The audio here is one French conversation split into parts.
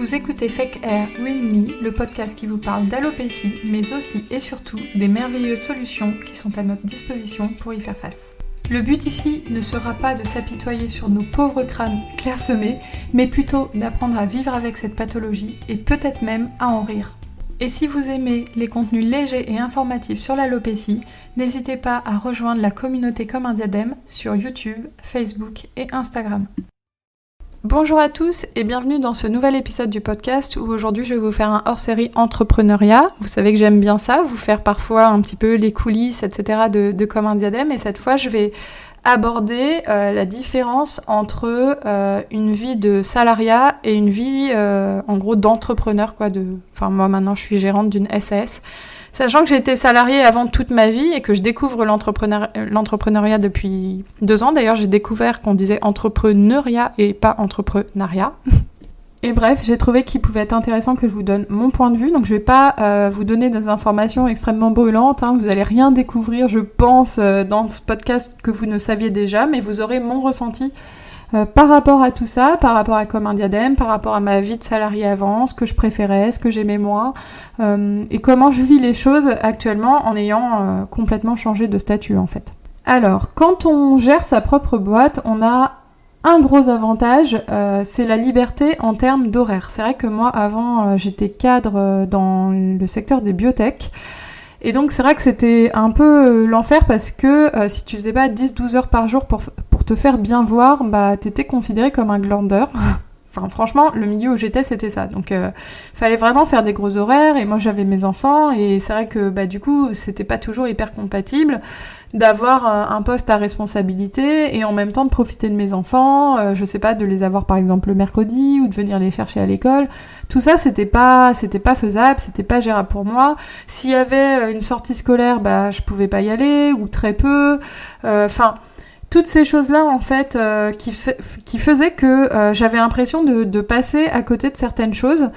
Vous écoutez Fake Hair Real Me, le podcast qui vous parle d'alopécie, mais aussi et surtout des merveilleuses solutions qui sont à notre disposition pour y faire face. Le but ici ne sera pas de s'apitoyer sur nos pauvres crânes clairsemés, mais plutôt d'apprendre à vivre avec cette pathologie et peut-être même à en rire. Et si vous aimez les contenus légers et informatifs sur l'alopécie, n'hésitez pas à rejoindre la communauté Comme un diadème sur YouTube, Facebook et Instagram. Bonjour à tous et bienvenue dans ce nouvel épisode du podcast où aujourd'hui je vais vous faire un hors-série entrepreneuriat. Vous savez que j'aime bien ça, vous faire parfois un petit peu les coulisses, etc. de Comme un diadème, et cette fois je vais aborder la différence entre une vie de salariat et une vie en gros d'entrepreneur quoi. Enfin moi maintenant je suis gérante d'une SAS. Sachant que j'ai été salariée avant toute ma vie et que je découvre l'entrepreneuriat depuis 2 ans. D'ailleurs, j'ai découvert qu'on disait entrepreneuriat et pas entrepreneuriat. Et bref, j'ai trouvé qu'il pouvait être intéressant que je vous donne mon point de vue. Donc je vais pas vous donner des informations extrêmement brûlantes. Vous allez rien découvrir, je pense, dans ce podcast que vous ne saviez déjà. Mais vous aurez mon ressenti par rapport à tout ça, par rapport à Comme un diadème, par rapport à ma vie de salarié avant, ce que je préférais, ce que j'aimais moins, et comment je vis les choses actuellement en ayant complètement changé de statut en fait. Alors, quand on gère sa propre boîte, on a un gros avantage, c'est la liberté en termes d'horaire. C'est vrai que moi avant j'étais cadre dans le secteur des biotech. Et donc c'est vrai que c'était un peu l'enfer parce que si tu faisais pas 10-12 heures par jour pour te faire bien voir, bah t'étais considéré comme un glandeur. Enfin franchement, le milieu où j'étais c'était ça. Donc fallait vraiment faire des gros horaires et moi j'avais mes enfants et c'est vrai que bah du coup c'était pas toujours hyper compatible d'avoir un poste à responsabilité et en même temps de profiter de mes enfants, je sais pas, de les avoir par exemple le mercredi ou de venir les chercher à l'école. Tout ça c'était pas faisable, c'était pas gérable pour moi. S'il y avait une sortie scolaire, bah je pouvais pas y aller ou très peu. Enfin toutes ces choses-là, en fait, qui faisaient que j'avais l'impression de passer à côté de certaines choses,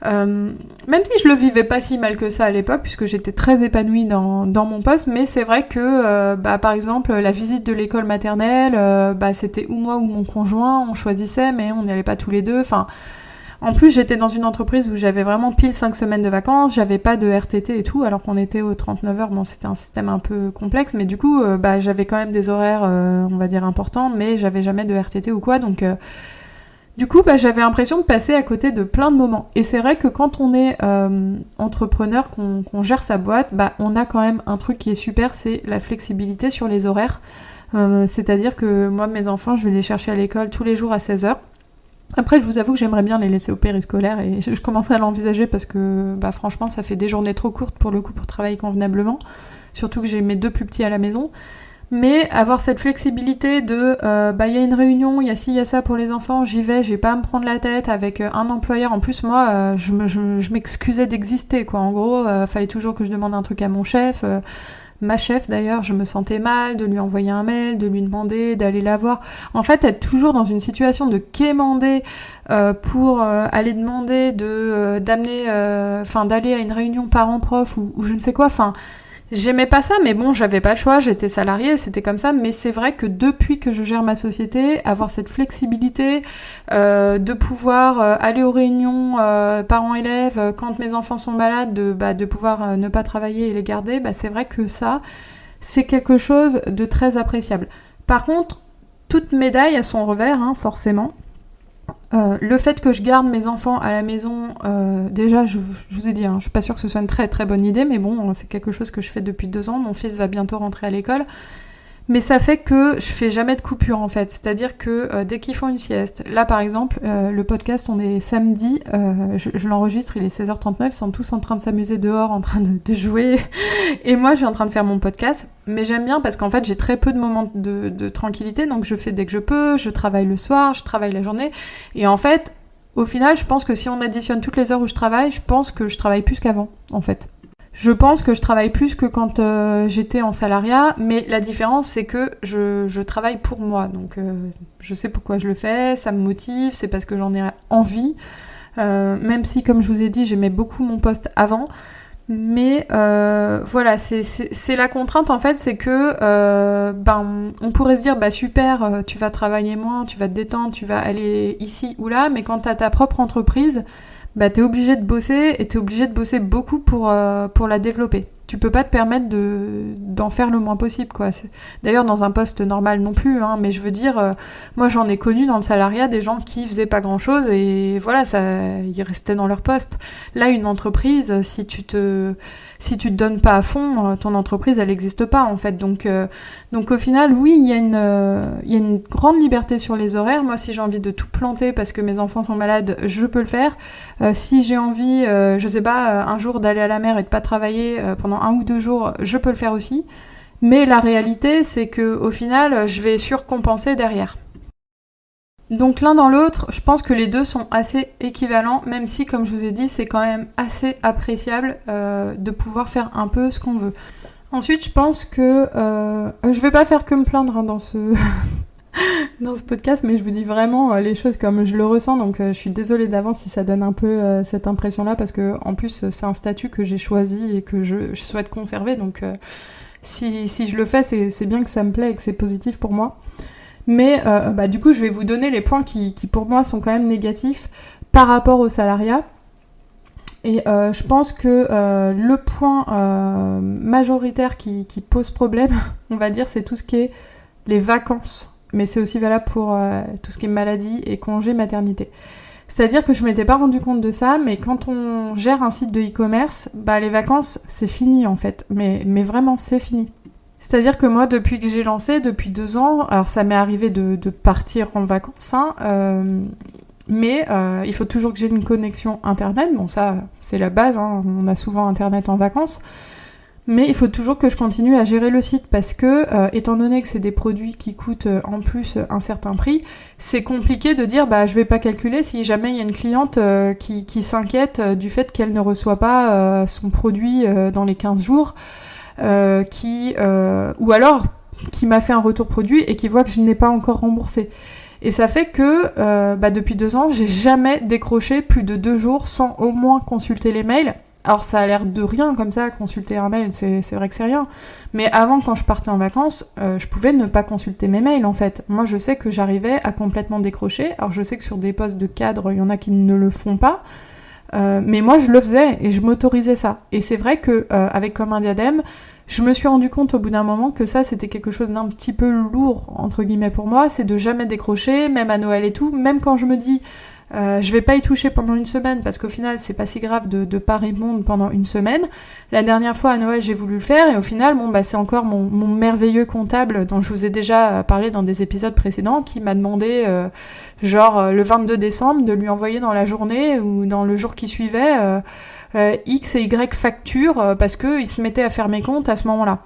même si je le vivais pas si mal que ça à l'époque, puisque j'étais très épanouie dans mon poste, mais c'est vrai que, par exemple, la visite de l'école maternelle, c'était ou moi ou mon conjoint, on choisissait, mais on n'y allait pas tous les deux, enfin... En plus, j'étais dans une entreprise où j'avais vraiment pile 5 semaines de vacances, j'avais pas de RTT et tout, alors qu'on était aux 39 heures, bon c'était un système un peu complexe, mais du coup, j'avais quand même des horaires, on va dire, importants, mais j'avais jamais de RTT ou quoi, donc... Du coup, j'avais l'impression de passer à côté de plein de moments. Et c'est vrai que quand on est entrepreneur, qu'on gère sa boîte, on a quand même un truc qui est super, c'est la flexibilité sur les horaires. C'est-à-dire que moi, mes enfants, je vais les chercher à l'école tous les jours à 16h. Après, je vous avoue que j'aimerais bien les laisser au périscolaire et je commencerai à l'envisager parce que franchement, ça fait des journées trop courtes pour le coup pour travailler convenablement. Surtout que j'ai mes 2 plus petits à la maison. Mais avoir cette flexibilité de y a une réunion, il y a ci, il y a ça pour les enfants, j'y vais, j'ai pas à me prendre la tête avec un employeur. En plus, moi, je m'excusais d'exister, quoi. En gros, fallait toujours que je demande un truc à mon chef. Ma chef d'ailleurs, je me sentais mal de lui envoyer un mail, de lui demander, d'aller la voir. En fait, être toujours dans une situation de quémander pour aller demander d'aller à une réunion parents-prof ou je ne sais quoi. Enfin, j'aimais pas ça, mais bon, j'avais pas le choix, j'étais salariée, c'était comme ça. Mais c'est vrai que depuis que je gère ma société, avoir cette flexibilité de pouvoir aller aux réunions parents-élèves quand mes enfants sont malades, de pouvoir ne pas travailler et les garder, c'est vrai que ça, c'est quelque chose de très appréciable. Par contre, toute médaille a son revers, forcément. Le fait que je garde mes enfants à la maison, déjà je vous ai dit, je suis pas sûre que ce soit une très très bonne idée, mais bon, c'est quelque chose que je fais depuis 2 ans, mon fils va bientôt rentrer à l'école, mais ça fait que je fais jamais de coupure en fait, c'est-à-dire que dès qu'ils font une sieste, là par exemple, le podcast on est samedi, je l'enregistre, il est 16h39, ils sont tous en train de s'amuser dehors, en train de jouer, et moi je suis en train de faire mon podcast, mais j'aime bien parce qu'en fait j'ai très peu de moments de tranquillité, donc je fais dès que je peux, je travaille le soir, je travaille la journée, et en fait, au final, je pense que si on additionne toutes les heures où je travaille, je pense que je travaille plus qu'avant, en fait. Je pense que je travaille plus que quand j'étais en salariat, mais la différence c'est que je travaille pour moi, donc je sais pourquoi je le fais, ça me motive, c'est parce que j'en ai envie, même si comme je vous ai dit j'aimais beaucoup mon poste avant, mais voilà, c'est la contrainte en fait, c'est que on pourrait se dire super, tu vas travailler moins, tu vas te détendre, tu vas aller ici ou là, mais quand t'as ta propre entreprise, bah t'es obligé de bosser et t'es obligé de bosser beaucoup pour la développer. Tu peux pas te permettre d'en faire le moins possible, quoi. D'ailleurs, dans un poste normal non plus, hein, mais je veux dire, moi j'en ai connu dans le salariat des gens qui faisaient pas grand-chose et voilà, ils restaient dans leur poste. Là, une entreprise, si tu te donnes pas à fond, ton entreprise, elle n'existe pas, en fait. Donc au final, oui, il y a une grande liberté sur les horaires. Moi, si j'ai envie de tout planter parce que mes enfants sont malades, je peux le faire. Si j'ai envie, je sais pas, un jour d'aller à la mer et de pas travailler pendant 1 ou 2 jours, je peux le faire aussi. Mais la réalité, c'est que au final, je vais surcompenser derrière. Donc l'un dans l'autre, je pense que les deux sont assez équivalents, même si, comme je vous ai dit, c'est quand même assez appréciable de pouvoir faire un peu ce qu'on veut. Ensuite, je pense que je vais pas faire que me plaindre hein, dans ce podcast, mais je vous dis vraiment les choses comme je le ressens, donc je suis désolée d'avance si ça donne un peu cette impression-là, parce que en plus c'est un statut que j'ai choisi et que je souhaite conserver, donc si je le fais, c'est bien que ça me plaît et que c'est positif pour moi. Mais du coup, je vais vous donner les points qui pour moi sont quand même négatifs par rapport au salariat. Et je pense que le point majoritaire qui pose problème, on va dire, c'est tout ce qui est les vacances. Mais c'est aussi valable pour tout ce qui est maladie et congé maternité. C'est-à-dire que je m'étais pas rendu compte de ça, mais quand on gère un site de e-commerce, les vacances, c'est fini en fait. Mais vraiment, c'est fini. C'est-à-dire que moi, depuis que j'ai lancé, depuis 2 ans, alors ça m'est arrivé de partir en vacances, hein, mais il faut toujours que j'ai une connexion internet. Bon, ça, c'est la base, hein, on a souvent internet en vacances. Mais il faut toujours que je continue à gérer le site parce que, étant donné que c'est des produits qui coûtent en plus un certain prix, c'est compliqué de dire je vais pas calculer si jamais il y a une cliente qui s'inquiète du fait qu'elle ne reçoit pas son produit dans les 15 jours. Ou alors qui m'a fait un retour produit et qui voit que je n'ai pas encore remboursé. Et ça fait que depuis 2 ans, j'ai jamais décroché plus de 2 jours sans au moins consulter les mails. Alors ça a l'air de rien comme ça, consulter un mail, c'est vrai que c'est rien. Mais avant, quand je partais en vacances, je pouvais ne pas consulter mes mails en fait. Moi je sais que j'arrivais à complètement décrocher. Alors je sais que sur des postes de cadre, il y en a qui ne le font pas. Mais moi je le faisais et je m'autorisais ça. Et c'est vrai que avec Comme un diadème, je me suis rendu compte au bout d'un moment que ça c'était quelque chose d'un petit peu lourd entre guillemets pour moi, c'est de jamais décrocher, même à Noël et tout, même quand je me dis je vais pas y toucher pendant 1 semaine parce qu'au final c'est pas si grave de pas répondre pendant 1 semaine. La dernière fois à Noël j'ai voulu le faire et au final c'est encore mon merveilleux comptable dont je vous ai déjà parlé dans des épisodes précédents qui m'a demandé le 22 décembre de lui envoyer dans la journée ou dans le jour qui suivait X et Y factures parce qu'il se mettait à faire mes comptes à ce moment-là.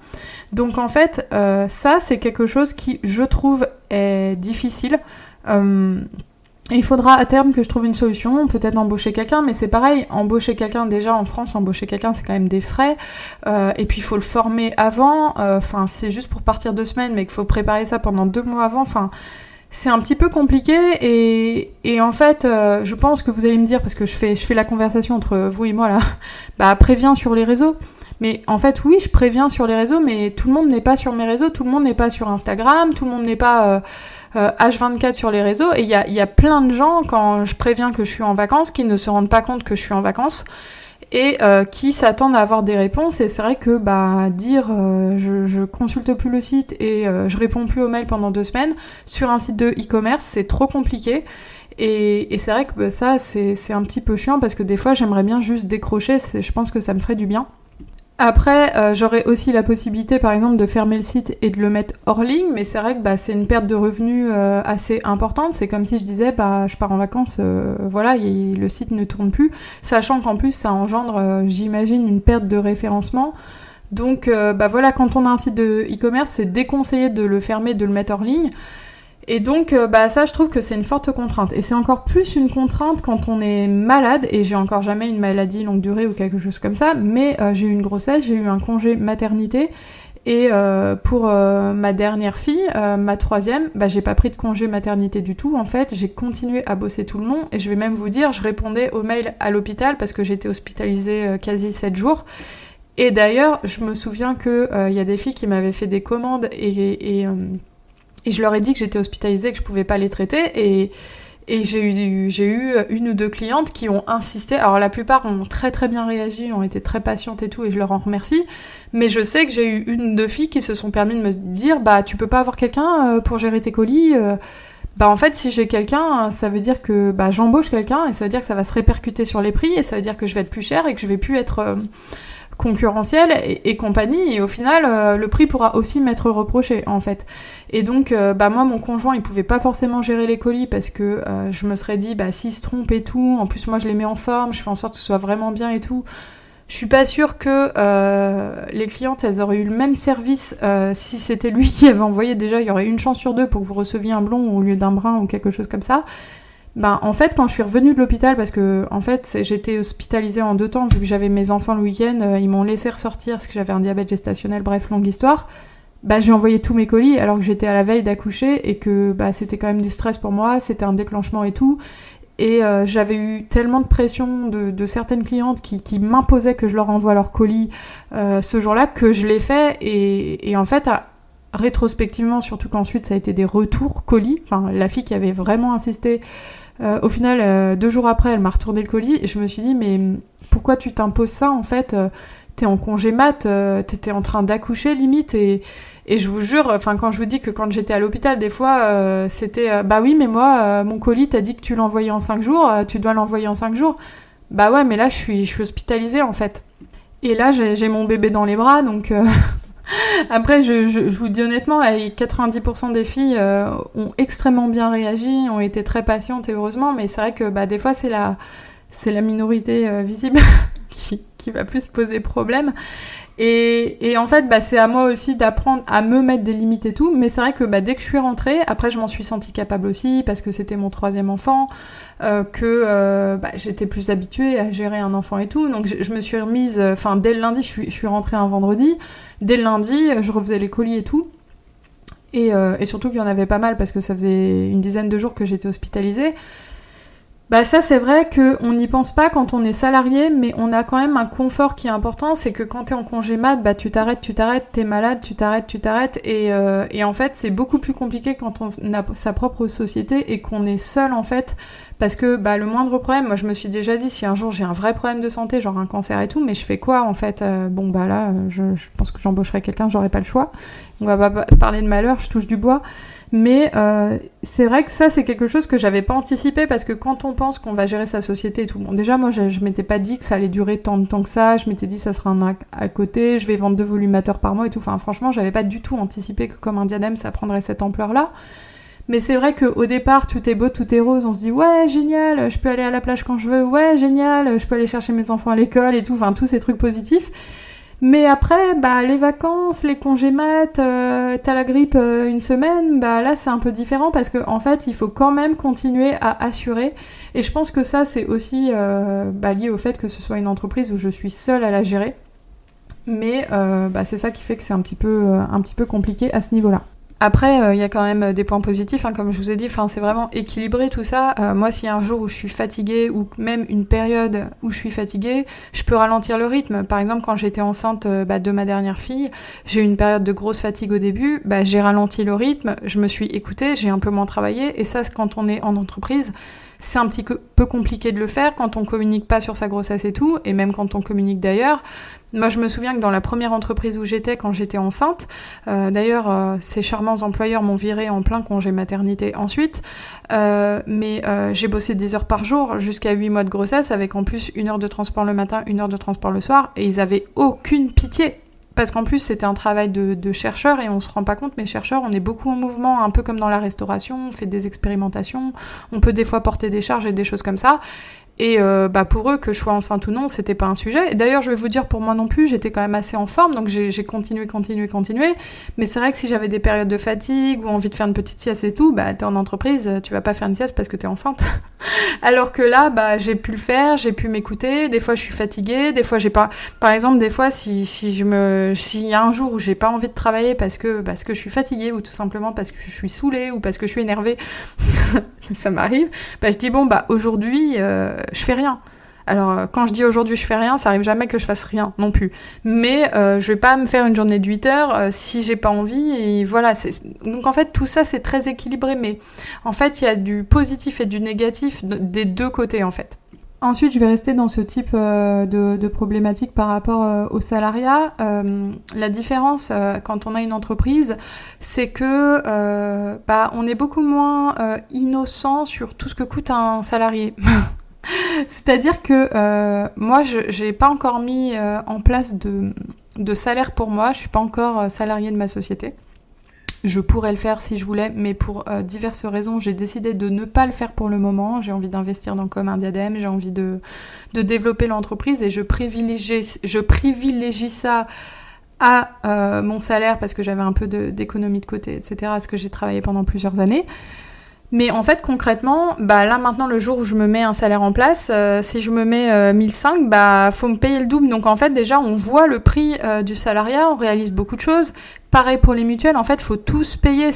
Donc en fait ça c'est quelque chose qui je trouve est difficile. Et il faudra à terme que je trouve une solution, peut-être embaucher quelqu'un, mais c'est pareil, embaucher quelqu'un, déjà en France, embaucher quelqu'un c'est quand même des frais, et puis il faut le former avant, c'est juste pour partir 2 semaines, mais qu'il faut préparer ça pendant 2 mois avant, c'est un petit peu compliqué, et en fait, je pense que vous allez me dire, parce que je fais la conversation entre vous et moi là, préviens sur les réseaux. Mais en fait, oui, je préviens sur les réseaux, mais tout le monde n'est pas sur mes réseaux, tout le monde n'est pas sur Instagram, tout le monde n'est pas H24 sur les réseaux, et il y a plein de gens, quand je préviens que je suis en vacances, qui ne se rendent pas compte que je suis en vacances, et qui s'attendent à avoir des réponses, et c'est vrai que dire je consulte plus le site et je réponds plus aux mails pendant 2 semaines, sur un site de e-commerce, c'est trop compliqué. Et c'est vrai que ça, c'est un petit peu chiant, parce que des fois, j'aimerais bien juste décrocher, je pense que ça me ferait du bien. Après, j'aurais aussi la possibilité, par exemple, de fermer le site et de le mettre hors ligne, mais c'est vrai que c'est une perte de revenus assez importante. C'est comme si je disais, je pars en vacances, le site ne tourne plus, sachant qu'en plus, ça engendre, j'imagine, une perte de référencement. Donc, quand on a un site de e-commerce, c'est déconseillé de le fermer, de le mettre hors ligne. Et donc, ça, je trouve que c'est une forte contrainte. Et c'est encore plus une contrainte quand on est malade, et j'ai encore jamais une maladie longue durée ou quelque chose comme ça, mais j'ai eu une grossesse, j'ai eu un congé maternité, et pour ma dernière fille, ma 3e, j'ai pas pris de congé maternité du tout, en fait, j'ai continué à bosser tout le long, et je vais même vous dire, je répondais aux mails à l'hôpital, parce que j'étais hospitalisée quasi 7 jours, et d'ailleurs, je me souviens que y a des filles qui m'avaient fait des commandes, et je leur ai dit que j'étais hospitalisée, que je pouvais pas les traiter, Et j'ai eu une ou deux clientes qui ont insisté. Alors la plupart ont très très bien réagi, ont été très patientes et tout, et je leur en remercie. Mais je sais que j'ai eu une ou deux filles qui se sont permis de me dire tu peux pas avoir quelqu'un pour gérer tes colis. En fait, si j'ai quelqu'un, ça veut dire que j'embauche quelqu'un, et ça veut dire que ça va se répercuter sur les prix, et ça veut dire que je vais être plus cher et que je vais plus être concurrentielle et compagnie, et au final le prix pourra aussi m'être reproché en fait. Et donc moi, mon conjoint, il pouvait pas forcément gérer les colis parce que je me serais dit s'il se trompe et tout, en plus moi je les mets en forme, je fais en sorte que ce soit vraiment bien et tout, je suis pas sûre que les clientes elles auraient eu le même service si c'était lui qui avait envoyé. Déjà il y aurait une chance sur deux pour que vous receviez un blond au lieu d'un brun ou quelque chose comme ça. En fait, quand je suis revenue de l'hôpital, parce que en fait, j'étais hospitalisée en 2 temps, vu que j'avais mes enfants le week-end, ils m'ont laissé ressortir parce que j'avais un diabète gestationnel, bref, longue histoire. J'ai envoyé tous mes colis alors que j'étais à la veille d'accoucher et que c'était quand même du stress pour moi, c'était un déclenchement et tout. Et j'avais eu tellement de pression de certaines clientes qui m'imposaient que je leur envoie leurs colis ce jour-là que je l'ai fait. Et en fait, rétrospectivement, surtout qu'ensuite ça a été des retours colis, la fille qui avait vraiment insisté, au final 2 jours après elle m'a retourné le colis et je me suis dit mais pourquoi tu t'imposes ça en fait, t'es en congé mat, t'étais en train d'accoucher limite, et je vous jure, quand je vous dis que quand j'étais à l'hôpital des fois c'était oui mais moi mon colis t'as dit que tu l'envoyais en 5 jours, tu dois l'envoyer en 5 jours. Ouais mais là je suis hospitalisée en fait, et là j'ai mon bébé dans les bras donc Après, je vous dis honnêtement, là, 90% des filles ont extrêmement bien réagi, ont été très patientes et heureusement, mais c'est vrai que des fois c'est la minorité visible qui va plus poser problème. Et en fait, c'est à moi aussi d'apprendre à me mettre des limites et tout, mais c'est vrai que dès que je suis rentrée, après je m'en suis sentie capable aussi, parce que c'était mon 3e enfant, que j'étais plus habituée à gérer un enfant et tout, donc je me suis remise, dès le lundi, je suis rentrée un vendredi, dès le lundi, je refaisais les colis et tout, et surtout qu'il y en avait pas mal, parce que ça faisait une dizaine de jours que j'étais hospitalisée. Ça c'est vrai qu'on n'y pense pas quand on est salarié, mais on a quand même un confort qui est important, c'est que quand t'es en congé mat, tu t'arrêtes, t'es malade, tu t'arrêtes, et en fait c'est beaucoup plus compliqué quand on a sa propre société et qu'on est seul en fait, parce que le moindre problème, moi je me suis déjà dit, si un jour j'ai un vrai problème de santé, genre un cancer et tout, mais je fais quoi en fait, là je pense que j'embaucherai quelqu'un, j'aurai pas le choix, on va pas parler de malheur, je touche du bois. Mais c'est vrai que ça, c'est quelque chose que j'avais pas anticipé, parce que quand on pense qu'on va gérer sa société et tout, déjà moi je m'étais pas dit que ça allait durer tant de temps que ça, je m'étais dit ça sera un à côté, je vais vendre 2 volumateurs par mois et tout, franchement j'avais pas du tout anticipé que comme un diadème ça prendrait cette ampleur-là. Mais c'est vrai qu'au départ, tout est beau, tout est rose, on se dit ouais génial, je peux aller à la plage quand je veux, ouais génial, je peux aller chercher mes enfants à l'école et tout, tous ces trucs positifs. Mais après, les vacances, les congés mat, t'as la grippe une semaine, là c'est un peu différent, parce que en fait il faut quand même continuer à assurer. Et je pense que ça c'est aussi lié au fait que ce soit une entreprise où je suis seule à la gérer. Mais c'est ça qui fait que c'est un petit peu compliqué à ce niveau-là. Après, y a quand même des points positifs, comme je vous ai dit, c'est vraiment équilibré tout ça. Moi, s'il y a un jour où je suis fatiguée, ou même une période où je suis fatiguée, je peux ralentir le rythme. Par exemple, quand j'étais enceinte de ma dernière fille, j'ai eu une période de grosse fatigue au début, j'ai ralenti le rythme, je me suis écoutée, j'ai un peu moins travaillé, et ça, quand on est en entreprise, c'est un petit peu compliqué de le faire quand on communique pas sur sa grossesse et tout, et même quand on communique d'ailleurs. Moi, je me souviens que dans la première entreprise où j'étais, quand j'étais enceinte, d'ailleurs, ces charmants employeurs m'ont virée en plein congé maternité ensuite, mais j'ai bossé 10 heures par jour jusqu'à 8 mois de grossesse, avec en plus 1 heure de transport le matin, 1 heure de transport le soir, et ils avaient aucune pitié. Parce qu'en plus, c'était un travail de chercheurs, et on se rend pas compte, mais chercheurs, on est beaucoup en mouvement, un peu comme dans la restauration, on fait des expérimentations, on peut des fois porter des charges et des choses comme ça. Et pour eux, que je sois enceinte ou non, c'était pas un sujet. Et d'ailleurs, je vais vous dire, pour moi non plus, j'étais quand même assez en forme, donc j'ai continué. Mais c'est vrai que si j'avais des périodes de fatigue ou envie de faire une petite sieste et tout, t'es en entreprise, tu vas pas faire une sieste parce que t'es enceinte. Alors que là, j'ai pu le faire, j'ai pu m'écouter. Des fois, je suis fatiguée, des fois, j'ai pas. Par exemple, des fois, s'il y a un jour où j'ai pas envie de travailler parce que je suis fatiguée, ou tout simplement parce que je suis saoulée, ou parce que je suis énervée, ça m'arrive. Je dis aujourd'hui, je fais rien. Alors, quand je dis aujourd'hui je fais rien, ça arrive jamais que je fasse rien non plus. Mais je vais pas me faire une journée de 8 heures si j'ai pas envie. Et voilà. Donc en fait, tout ça, c'est très équilibré. Mais en fait, il y a du positif et du négatif des deux côtés, en fait. Ensuite, je vais rester dans ce type de problématique par rapport au salariat. La différence quand on a une entreprise, c'est que on est beaucoup moins innocent sur tout ce que coûte un salarié. C'est-à-dire que moi, j'ai pas encore mis en place de salaire pour moi. Je suis pas encore salariée de ma société. Je pourrais le faire si je voulais, mais pour diverses raisons, j'ai décidé de ne pas le faire pour le moment. J'ai envie d'investir dans Comme un Diadème, j'ai envie de développer l'entreprise et je privilégie ça à mon salaire parce que j'avais un peu d'économie de côté, etc., parce que j'ai travaillé pendant plusieurs années. Mais en fait, concrètement, là maintenant, le jour où je me mets un salaire en place, si je me mets 1005, faut me payer le double. Donc en fait, déjà, on voit le prix du salariat, on réalise beaucoup de choses. Pareil pour les mutuelles, en fait, faut tous payer.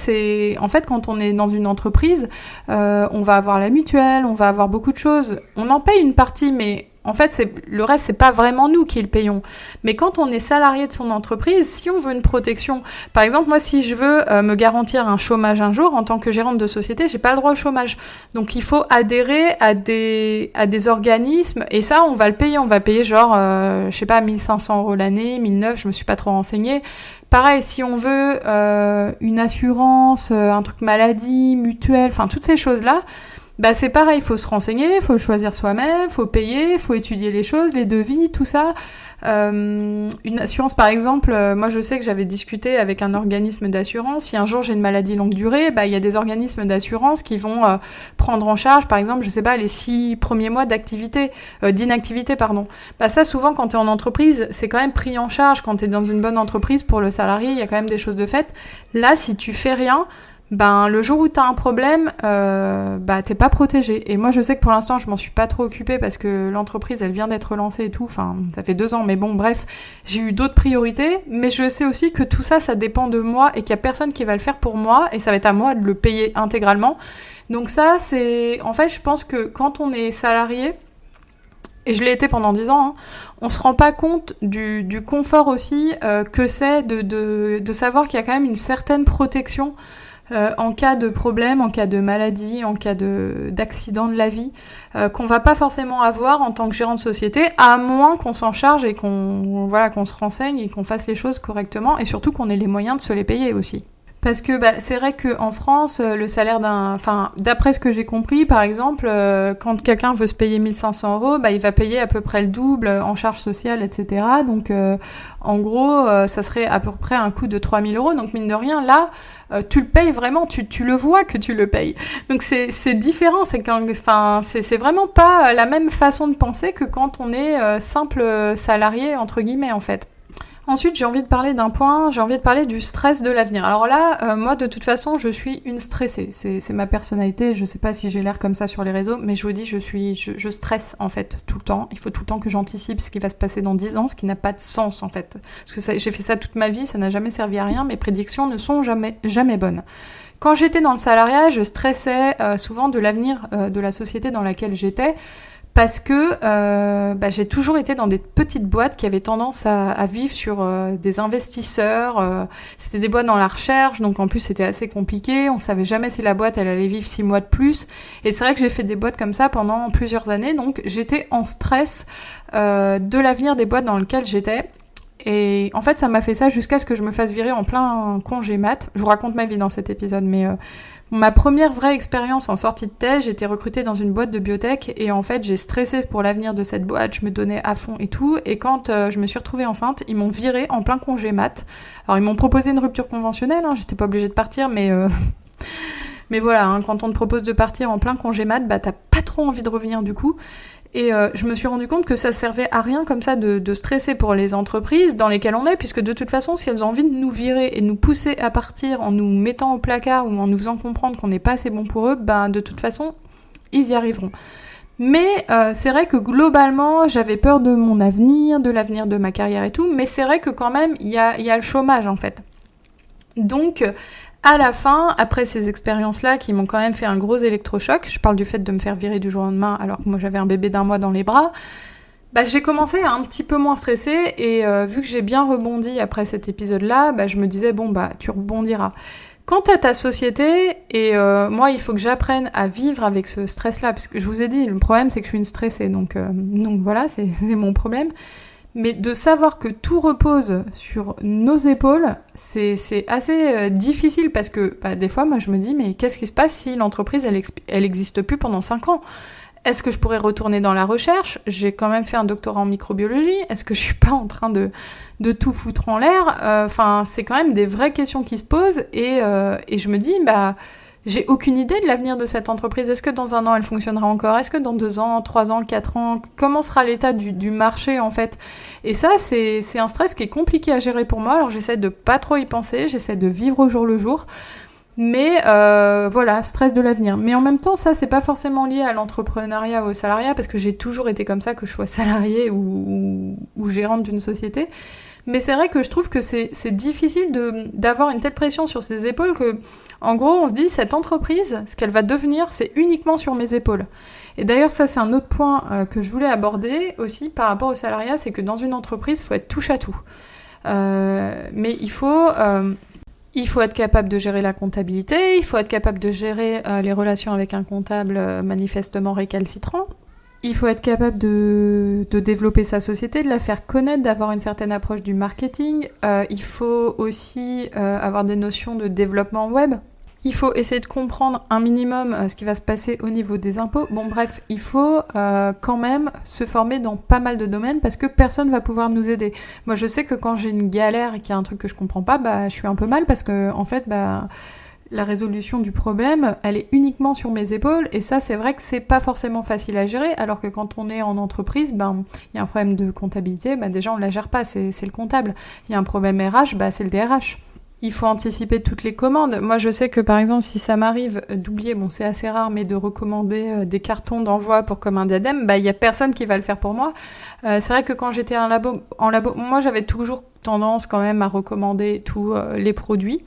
En fait, quand on est dans une entreprise, on va avoir la mutuelle, on va avoir beaucoup de choses. On en paye une partie, mais en fait, le reste, c'est pas vraiment nous qui le payons. Mais quand on est salarié de son entreprise, si on veut une protection, par exemple, moi, si je veux me garantir un chômage un jour, en tant que gérante de société, j'ai pas le droit au chômage. Donc, il faut adhérer à des organismes, et ça, on va le payer. On va payer genre, 1500 € l'année, 1009, je me suis pas trop renseignée. Pareil, si on veut une assurance, un truc maladie, mutuelle, enfin, toutes ces choses-là, c'est pareil, il faut se renseigner, il faut le choisir soi-même, il faut payer, il faut étudier les choses, les devis, tout ça. Une assurance, par exemple, moi je sais que j'avais discuté avec un organisme d'assurance. Si un jour j'ai une maladie longue durée, il y a des organismes d'assurance qui vont prendre en charge, par exemple, je sais pas, les 6 premiers mois d'inactivité, pardon. Ça, souvent, quand t'es en entreprise, c'est quand même pris en charge. Quand t'es dans une bonne entreprise, pour le salarié, il y a quand même des choses de fait. Là, si tu fais rien, le jour où t'as un problème, t'es pas protégé. Et moi, je sais que pour l'instant, je m'en suis pas trop occupée parce que l'entreprise, elle vient d'être lancée et tout. Enfin, ça fait 2 ans, mais bon, bref, j'ai eu d'autres priorités. Mais je sais aussi que tout ça, ça dépend de moi et qu'il y a personne qui va le faire pour moi et ça va être à moi de le payer intégralement. Donc ça, c'est... En fait, je pense que quand on est salarié, et je l'ai été pendant 10 ans, on se rend pas compte du confort aussi que c'est de savoir qu'il y a quand même une certaine protection en cas de problème, en cas de maladie, en cas d'accident de la vie, qu'on va pas forcément avoir en tant que gérant de société, à moins qu'on s'en charge et qu'on se renseigne et qu'on fasse les choses correctement, et surtout qu'on ait les moyens de se les payer aussi. Parce que c'est vrai qu'en France, le salaire d'après ce que j'ai compris, par exemple, quand quelqu'un veut se payer 1500 €, il va payer à peu près le double en charges sociales, etc. Donc, en gros, ça serait à peu près un coût de 3000 €. Donc, mine de rien, là, tu le payes vraiment, tu le vois que tu le payes. Donc, c'est différent. C'est vraiment pas la même façon de penser que quand on est simple salarié, entre guillemets, en fait. Ensuite, j'ai envie de parler d'un point, j'ai envie de parler du stress de l'avenir. Alors là, moi, de toute façon, je suis une stressée. C'est ma personnalité, je sais pas si j'ai l'air comme ça sur les réseaux, mais je vous dis, je stresse, en fait, tout le temps. Il faut tout le temps que j'anticipe ce qui va se passer dans 10 ans, ce qui n'a pas de sens, en fait. Parce que j'ai fait ça toute ma vie, ça n'a jamais servi à rien, mes prédictions ne sont jamais bonnes. Quand j'étais dans le salariat, je stressais souvent de l'avenir de la société dans laquelle j'étais, parce que j'ai toujours été dans des petites boîtes qui avaient tendance à vivre sur des investisseurs. C'était des boîtes dans la recherche, donc en plus c'était assez compliqué. On savait jamais si la boîte elle allait vivre 6 mois de plus. Et c'est vrai que j'ai fait des boîtes comme ça pendant plusieurs années, donc j'étais en stress de l'avenir des boîtes dans lesquelles j'étais. Et en fait, ça m'a fait ça jusqu'à ce que je me fasse virer en plein congé mat. Je vous raconte ma vie dans cet épisode, mais ma première vraie expérience en sortie de thèse, j'ai été recrutée dans une boîte de biotech et en fait, j'ai stressé pour l'avenir de cette boîte, je me donnais à fond et tout. Et quand je me suis retrouvée enceinte, ils m'ont virée en plein congé mat. Alors, ils m'ont proposé une rupture conventionnelle, j'étais pas obligée de partir, mais... Mais voilà, quand on te propose de partir en plein congé mat, t'as pas trop envie de revenir du coup. Et je me suis rendu compte que ça servait à rien comme ça de stresser pour les entreprises dans lesquelles on est, puisque de toute façon, si elles ont envie de nous virer et de nous pousser à partir en nous mettant au placard ou en nous faisant comprendre qu'on n'est pas assez bon pour eux, de toute façon, ils y arriveront. Mais c'est vrai que globalement, j'avais peur de mon avenir, de l'avenir de ma carrière et tout, mais c'est vrai que quand même, il y a le chômage en fait. Donc... à la fin, après ces expériences-là qui m'ont quand même fait un gros électrochoc, je parle du fait de me faire virer du jour au lendemain alors que moi j'avais un bébé d'1 mois dans les bras, j'ai commencé à un petit peu moins stresser et vu que j'ai bien rebondi après cet épisode-là, je me disais tu rebondiras. Quant à ta société, et moi il faut que j'apprenne à vivre avec ce stress-là, parce que je vous ai dit, le problème c'est que je suis une stressée, donc voilà, c'est mon problème. Mais de savoir que tout repose sur nos épaules, c'est assez difficile parce que des fois, moi, je me dis, mais qu'est-ce qui se passe si l'entreprise, elle existe plus pendant 5 ans ? Est-ce que je pourrais retourner dans la recherche ? J'ai quand même fait un doctorat en microbiologie. Est-ce que je suis pas en train de tout foutre en l'air ? C'est quand même des vraies questions qui se posent et je me dis, j'ai aucune idée de l'avenir de cette entreprise. Est-ce que dans 1 an, elle fonctionnera encore ? Est-ce que dans 2 ans, 3 ans, 4 ans, comment sera l'état du marché, en fait ? Et ça, c'est un stress qui est compliqué à gérer pour moi. Alors, j'essaie de pas trop y penser. J'essaie de vivre au jour le jour. Mais voilà, stress de l'avenir. Mais en même temps, ça, c'est pas forcément lié à l'entrepreneuriat ou au salariat, parce que j'ai toujours été comme ça, que je sois salariée ou gérante d'une société. Mais c'est vrai que je trouve que c'est difficile d'avoir une telle pression sur ses épaules que, en gros, on se dit, cette entreprise, ce qu'elle va devenir, c'est uniquement sur mes épaules. Et d'ailleurs, ça, c'est un autre point que je voulais aborder aussi par rapport au salariat, c'est que dans une entreprise, il faut être touche à tout. Mais il faut être capable de gérer la comptabilité, il faut être capable de gérer les relations avec un comptable manifestement récalcitrant. Il faut être capable de développer sa société, de la faire connaître, d'avoir une certaine approche du marketing. Il faut aussi avoir des notions de développement web. Il faut essayer de comprendre un minimum ce qui va se passer au niveau des impôts. Bon bref, il faut quand même se former dans pas mal de domaines parce que personne va pouvoir nous aider. Moi je sais que quand j'ai une galère et qu'il y a un truc que je comprends pas, je suis un peu mal parce que en fait la résolution du problème, elle est uniquement sur mes épaules et ça c'est vrai que c'est pas forcément facile à gérer alors que quand on est en entreprise, il y a un problème de comptabilité, déjà on la gère pas, c'est le comptable. Il y a un problème RH, c'est le DRH. Il faut anticiper toutes les commandes. Moi, je sais que, par exemple, si ça m'arrive d'oublier, c'est assez rare, mais de recommander des cartons d'envoi pour comme un diadème, il y a personne qui va le faire pour moi. C'est vrai que quand j'étais en labo, moi, j'avais toujours tendance quand même à recommander tous les produits.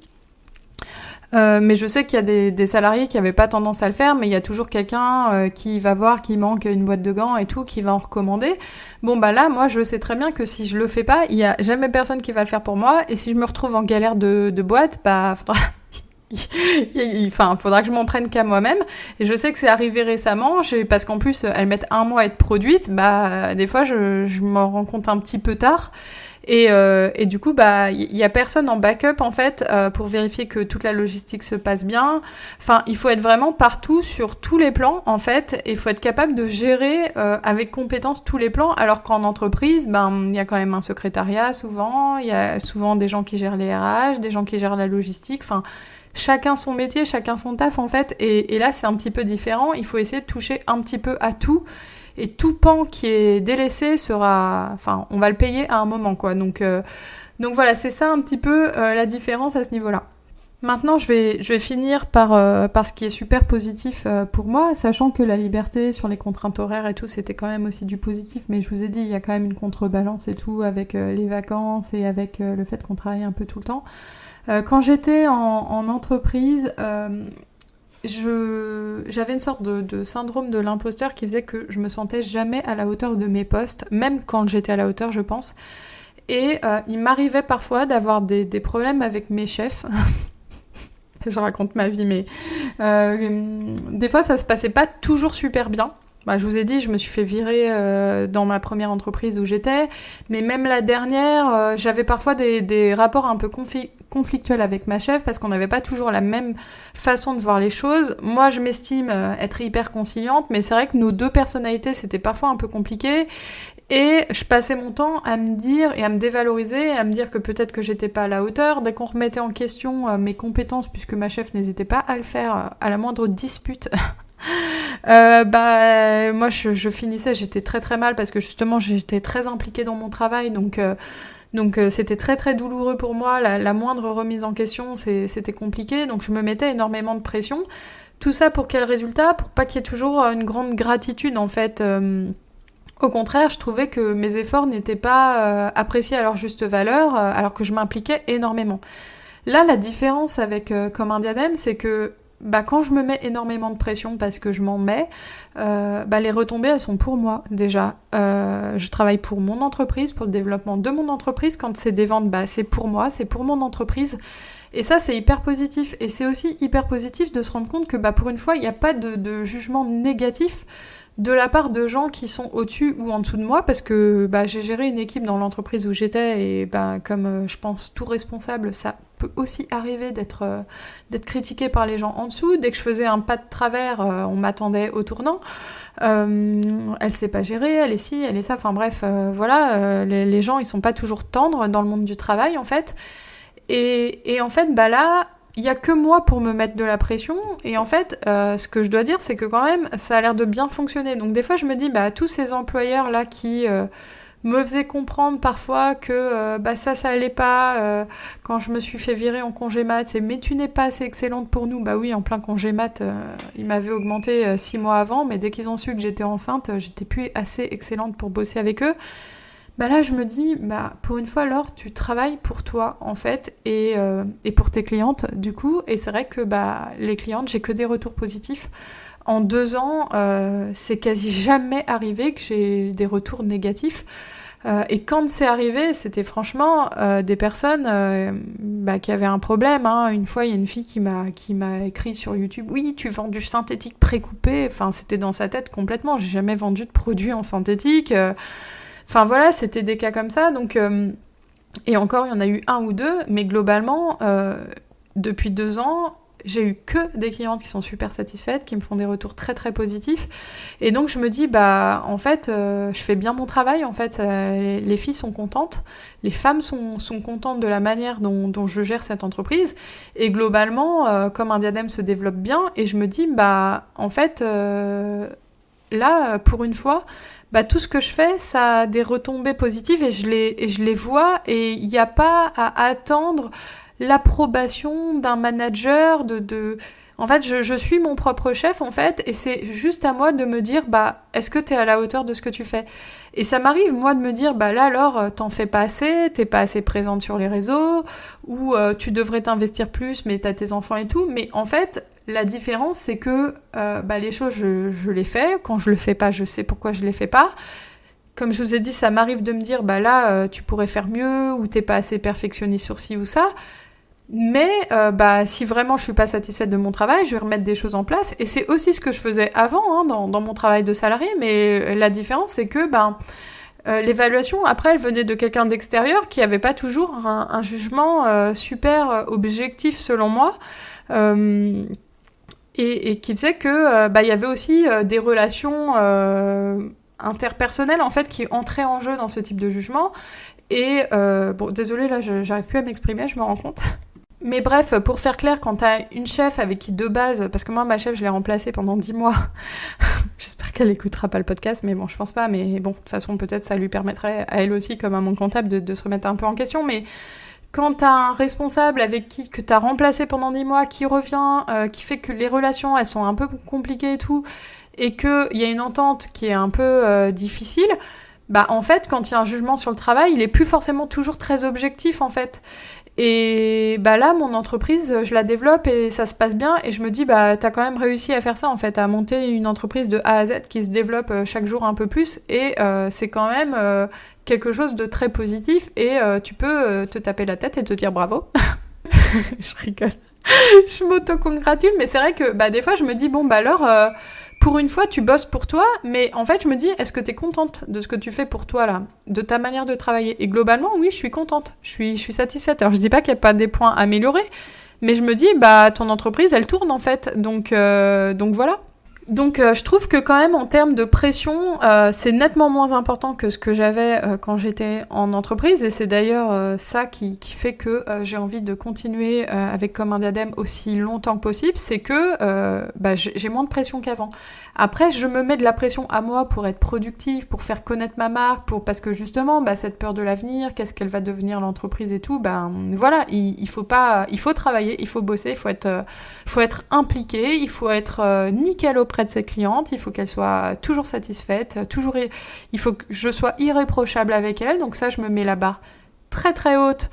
Mais je sais qu'il y a des salariés qui n'avaient pas tendance à le faire, mais il y a toujours quelqu'un qui va voir qu'il manque une boîte de gants et tout, qui va en recommander. Là, moi, je sais très bien que si je le fais pas, il y a jamais personne qui va le faire pour moi, et si je me retrouve en galère de boîte, faudra que je m'en prenne qu'à moi-même. Et je sais que c'est arrivé récemment, parce qu'en plus, elles mettent 1 mois à être produites, des fois, je m'en rends compte un petit peu tard. Et du coup, il y a personne en backup, en fait, pour vérifier que toute la logistique se passe bien. Enfin, il faut être vraiment partout, sur tous les plans, en fait. Et il faut être capable de gérer avec compétence tous les plans, alors qu'en entreprise, il y a quand même un secrétariat, souvent. Il y a souvent des gens qui gèrent les RH, des gens qui gèrent la logistique. Enfin, chacun son métier, chacun son taf, en fait. Et là, c'est un petit peu différent. Il faut essayer de toucher un petit peu à tout. Et tout pan qui est délaissé on va le payer à un moment, quoi. Donc voilà, c'est ça un petit peu la différence à ce niveau-là. Maintenant, je vais finir par ce qui est super positif pour moi, sachant que la liberté sur les contraintes horaires et tout, c'était quand même aussi du positif, mais je vous ai dit, il y a quand même une contrebalance et tout avec les vacances et avec le fait qu'on travaille un peu tout le temps. Quand j'étais en entreprise, j'avais une sorte de syndrome de l'imposteur qui faisait que je me sentais jamais à la hauteur de mes postes, même quand j'étais à la hauteur, je pense. Et il m'arrivait parfois d'avoir des problèmes avec mes chefs. Je raconte ma vie, mais des fois ça se passait pas toujours super bien. Je vous ai dit, je me suis fait virer dans ma première entreprise où j'étais, mais même la dernière, j'avais parfois des rapports un peu conflictuels avec ma chef parce qu'on n'avait pas toujours la même façon de voir les choses. Moi, je m'estime être hyper conciliante, mais c'est vrai que nos deux personnalités, c'était parfois un peu compliqué. Et je passais mon temps à me dire et à me dévaloriser, à me dire que peut-être que j'étais pas à la hauteur. Dès qu'on remettait en question mes compétences, puisque ma chef n'hésitait pas à le faire à la moindre dispute, moi je finissais, j'étais très très mal parce que justement j'étais très impliquée dans mon travail, donc c'était très très douloureux pour moi. La moindre remise en question, c'était compliqué, donc je me mettais énormément de pression. Tout ça pour quel résultat ? Pour pas qu'il y ait toujours une grande gratitude, en fait. Au contraire, je trouvais que mes efforts n'étaient pas appréciés à leur juste valeur, alors que je m'impliquais énormément. Là, la différence avec Comme un diadème, c'est que quand je me mets énormément de pression parce que je m'en mets, les retombées, elles sont pour moi, déjà. Je travaille pour mon entreprise, pour le développement de mon entreprise. Quand c'est des ventes, c'est pour moi, c'est pour mon entreprise. Et ça, c'est hyper positif. Et c'est aussi hyper positif de se rendre compte que pour une fois, il n'y a pas de jugement négatif de la part de gens qui sont au-dessus ou en dessous de moi, parce que j'ai géré une équipe dans l'entreprise où j'étais, et comme je pense tout responsable, ça peut aussi arriver d'être critiqué par les gens en dessous. Dès que je faisais un pas de travers, on m'attendait au tournant. Elle sait pas gérer, elle est ci, elle est ça, enfin bref, les gens, ils sont pas toujours tendres dans le monde du travail, en fait. Et en fait, là, il y a que moi pour me mettre de la pression, et en fait, ce que je dois dire, c'est que quand même, ça a l'air de bien fonctionner. Donc des fois, je me dis, tous ces employeurs-là qui me faisaient comprendre parfois que ça allait pas, quand je me suis fait virer en congé mat, c'est « mais tu n'es pas assez excellente pour nous ». Bah oui, en plein congé mat, ils m'avaient augmenté 6 mois avant, mais dès qu'ils ont su que j'étais enceinte, j'étais plus assez excellente pour bosser avec eux. Là, je me dis, pour une fois, Laure, tu travailles pour toi, en fait, et pour tes clientes, du coup. Et c'est vrai que les clientes, j'ai que des retours positifs. En 2 ans, c'est quasi jamais arrivé que j'ai des retours négatifs. Et quand c'est arrivé, c'était franchement des personnes qui avaient un problème. Une fois, il y a une fille qui m'a écrit sur YouTube, « Oui, tu vends du synthétique précoupé ». Enfin, c'était dans sa tête complètement. J'ai jamais vendu de produits en synthétique. Enfin voilà, c'était des cas comme ça, donc et encore, il y en a eu 1 ou 2, mais globalement, depuis 2 ans, j'ai eu que des clientes qui sont super satisfaites, qui me font des retours très très positifs, et donc je me dis, en fait, je fais bien mon travail, en fait, les filles sont contentes, les femmes sont contentes de la manière dont je gère cette entreprise, et globalement, Comme un diadème se développe bien, et je me dis, en fait, là, pour une fois, tout ce que je fais, ça a des retombées positives, et je les vois, et il n'y a pas à attendre l'approbation d'un manager, En fait, je suis mon propre chef, en fait, et c'est juste à moi de me dire, est-ce que t'es à la hauteur de ce que tu fais ? Et ça m'arrive, moi, de me dire, là, alors, t'en fais pas assez, t'es pas assez présente sur les réseaux, ou tu devrais t'investir plus, mais t'as tes enfants et tout, mais en fait, la différence, c'est que les choses, je les fais. Quand je le fais pas, je sais pourquoi je les fais pas. Comme je vous ai dit, ça m'arrive de me dire, là, tu pourrais faire mieux, ou t'es pas assez perfectionniste sur ci ou ça. Mais si vraiment je suis pas satisfaite de mon travail, je vais remettre des choses en place. Et c'est aussi ce que je faisais avant, dans mon travail de salarié. Mais la différence, c'est que l'évaluation, après, elle venait de quelqu'un d'extérieur qui avait pas toujours un jugement super objectif, selon moi. Et qui faisait que y avait aussi des relations interpersonnelles, en fait, qui entraient en jeu dans ce type de jugement. Et désolée, là, j'arrive plus à m'exprimer, je me rends compte. Mais bref, pour faire clair, quand t'as une chef avec qui, de base, parce que moi, ma chef, je l'ai remplacée pendant 10 mois. J'espère qu'elle écoutera pas le podcast, mais bon, je pense pas. Mais bon, de toute façon, peut-être ça lui permettrait, à elle aussi, comme à mon comptable, de se remettre un peu en question. Mais quand t'as un responsable que t'as remplacé pendant 10 mois, qui revient, qui fait que les relations, elles sont un peu compliquées et tout, et qu'il y a une entente qui est un peu difficile, en fait, quand il y a un jugement sur le travail, il est plus forcément toujours très objectif, en fait. Et là, mon entreprise, je la développe et ça se passe bien, et je me dis, t'as quand même réussi à faire ça, en fait, à monter une entreprise de A à Z qui se développe chaque jour un peu plus, et c'est quand même quelque chose de très positif, et tu peux te taper la tête et te dire bravo. Je rigole. Je m'auto-congratule, mais c'est vrai que des fois, je me dis, alors... pour une fois, tu bosses pour toi, mais en fait, je me dis, est-ce que t'es contente de ce que tu fais pour toi, là, de ta manière de travailler ? Et globalement, oui, je suis contente, je suis satisfaite. Alors, je dis pas qu'il n'y a pas des points à améliorer, mais je me dis, ton entreprise, elle tourne, en fait, donc voilà. Donc je trouve que quand même en termes de pression, c'est nettement moins important que ce que j'avais quand j'étais en entreprise, et c'est d'ailleurs ça qui fait que j'ai envie de continuer avec Comme un diadème aussi longtemps que possible, c'est que j'ai moins de pression qu'avant. Après, je me mets de la pression à moi pour être productive, pour faire connaître ma marque, parce que justement, cette peur de l'avenir, qu'est-ce qu'elle va devenir l'entreprise et tout, voilà, il faut travailler, il faut bosser, il faut être impliqué, il faut être nickel auprès de ses clientes, il faut qu'elles soient toujours satisfaites, il faut que je sois irréprochable avec elles, donc ça, je me mets la barre très très haute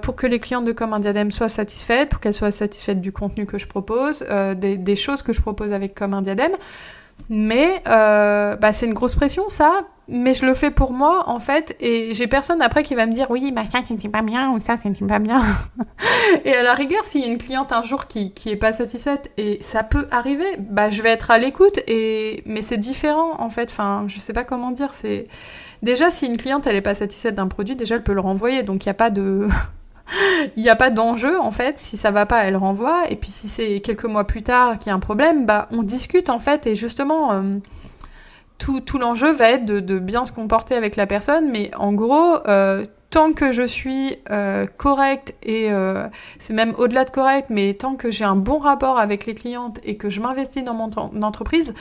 pour que les clientes de Comme un Diadème soient satisfaites, pour qu'elles soient satisfaites du contenu que je propose, des choses que je propose avec Comme un Diadème. Mais c'est une grosse pression ça, mais je le fais pour moi en fait, et j'ai personne après qui va me dire oui machin qui n'est pas bien ou ça qui n'est pas bien. Et à la rigueur, s'il y a une cliente un jour qui est pas satisfaite, et ça peut arriver, je vais être à l'écoute, mais c'est différent en fait, enfin je sais pas comment dire, c'est... Déjà si une cliente elle est pas satisfaite d'un produit, déjà elle peut le renvoyer, donc il y a pas de... Il n'y a pas d'enjeu, en fait. Si ça va pas, elle renvoie. Et puis, si c'est quelques mois plus tard qu'il y a un problème, on discute, en fait. Et justement, tout l'enjeu va être de bien se comporter avec la personne. Mais en gros, tant que je suis correcte, et c'est même au-delà de correcte, mais tant que j'ai un bon rapport avec les clientes et que je m'investis dans mon entreprise,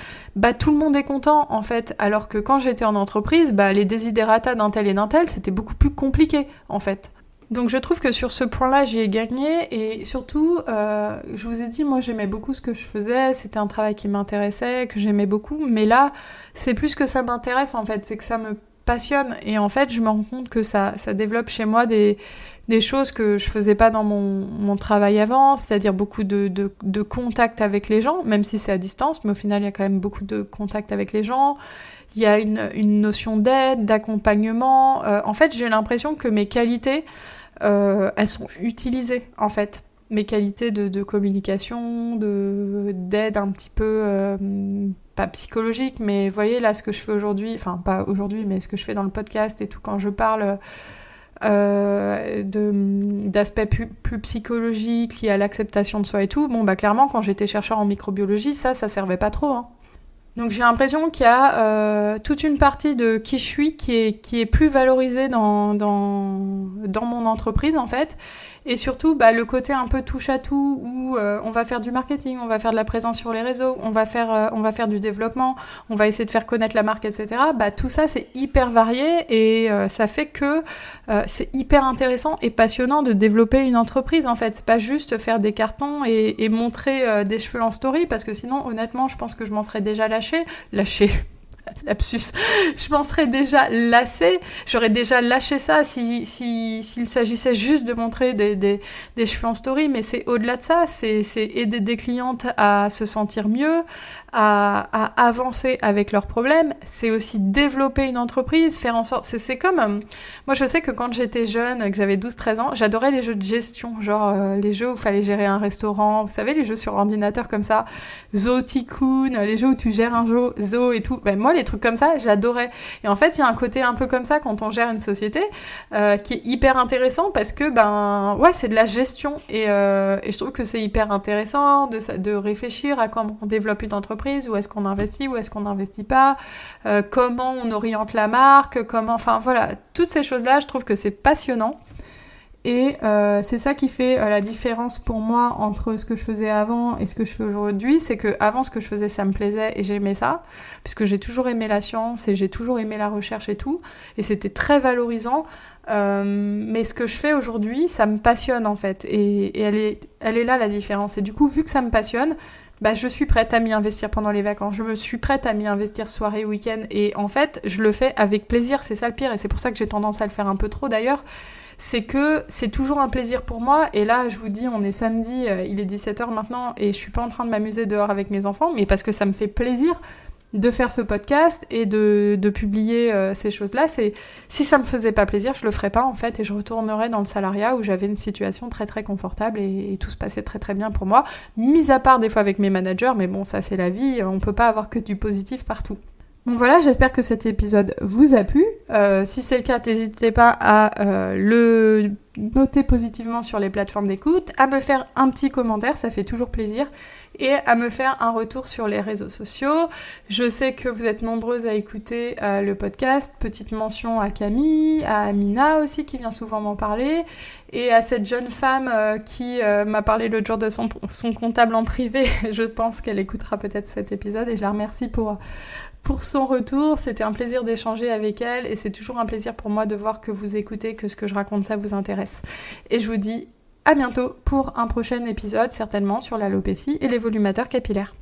tout le monde est content, en fait. Alors que quand j'étais en entreprise, les desiderata d'un tel et d'un tel, c'était beaucoup plus compliqué, en fait. Donc je trouve que sur ce point-là, j'y ai gagné, et surtout, je vous ai dit, moi j'aimais beaucoup ce que je faisais, c'était un travail qui m'intéressait, que j'aimais beaucoup, mais là, c'est plus que ça m'intéresse en fait, c'est que ça me passionne, et en fait, je me rends compte que ça développe chez moi des choses que je faisais pas dans mon travail avant, c'est-à-dire beaucoup de contact avec les gens, même si c'est à distance, mais au final, il y a quand même beaucoup de contact avec les gens. Il y a une notion d'aide, d'accompagnement. En fait, j'ai l'impression que mes qualités... elles sont utilisées en fait, mes qualités de communication, d'aide un petit peu, pas psychologique, mais vous voyez là ce que je fais aujourd'hui, enfin pas aujourd'hui, mais ce que je fais dans le podcast et tout, quand je parle d'aspects plus psychologiques liés à l'acceptation de soi et tout, clairement quand j'étais chercheur en microbiologie, ça servait pas trop, hein. Donc j'ai l'impression qu'il y a toute une partie de qui je suis qui est plus valorisée dans mon entreprise en fait, et surtout le côté un peu touche à tout où on va faire du marketing, on va faire de la présence sur les réseaux, on va faire du développement, on va essayer de faire connaître la marque, etc. Tout ça c'est hyper varié, et ça fait que c'est hyper intéressant et passionnant de développer une entreprise en fait. C'est pas juste faire des cartons et montrer des cheveux en story, parce que sinon honnêtement je pense que je m'en serais déjà lâché, lapsus, je m'en serais déjà lassée, j'aurais déjà lâché ça s'il s'agissait juste de montrer des cheveux en story, mais c'est au-delà de ça, c'est aider des clientes à se sentir mieux, à avancer avec leurs problèmes, c'est aussi développer une entreprise, faire en sorte, c'est comme, moi je sais que quand j'étais jeune, que j'avais 12-13 ans, j'adorais les jeux de gestion, genre les jeux où il fallait gérer un restaurant, vous savez les jeux sur ordinateur comme ça, Zoo Tycoon, les jeux où tu gères un zoo et tout, moi les trucs comme ça, j'adorais. Et en fait, il y a un côté un peu comme ça quand on gère une société qui est hyper intéressant, parce que c'est de la gestion, et je trouve que c'est hyper intéressant de réfléchir à comment on développe une entreprise, où est-ce qu'on investit, où est-ce qu'on n'investit pas, comment on oriente la marque, toutes ces choses-là, je trouve que c'est passionnant. Et c'est ça qui fait la différence pour moi entre ce que je faisais avant et ce que je fais aujourd'hui. C'est que avant, ce que je faisais, ça me plaisait et j'aimais ça, puisque j'ai toujours aimé la science et j'ai toujours aimé la recherche et tout, et c'était très valorisant. Mais ce que je fais aujourd'hui, ça me passionne en fait, et elle est là la différence. Et du coup, vu que ça me passionne, je suis prête à m'y investir pendant les vacances, je me suis prête à m'y investir soirée, week-end, et en fait, je le fais avec plaisir, c'est ça le pire, et c'est pour ça que j'ai tendance à le faire un peu trop d'ailleurs. C'est que c'est toujours un plaisir pour moi, et là je vous dis, on est samedi, il est 17h maintenant, et je suis pas en train de m'amuser dehors avec mes enfants, mais parce que ça me fait plaisir de faire ce podcast et de publier ces choses-là. Si ça me faisait pas plaisir, je le ferais pas en fait, et je retournerais dans le salariat où j'avais une situation très très confortable et tout se passait très très bien pour moi, mis à part des fois avec mes managers, mais bon, ça c'est la vie, on peut pas avoir que du positif partout. Bon voilà, j'espère que cet épisode vous a plu. Si c'est le cas, n'hésitez pas à le noter positivement sur les plateformes d'écoute, à me faire un petit commentaire, ça fait toujours plaisir, et à me faire un retour sur les réseaux sociaux. Je sais que vous êtes nombreuses à écouter le podcast. Petite mention à Camille, à Amina aussi qui vient souvent m'en parler, et à cette jeune femme qui m'a parlé l'autre jour de son comptable en privé. Je pense qu'elle écoutera peut-être cet épisode, et je la remercie pour son retour. C'était un plaisir d'échanger avec elle, et c'est toujours un plaisir pour moi de voir que vous écoutez, que ce que je raconte ça vous intéresse. Et je vous dis à bientôt pour un prochain épisode, certainement sur l'alopécie et les volumateurs capillaires.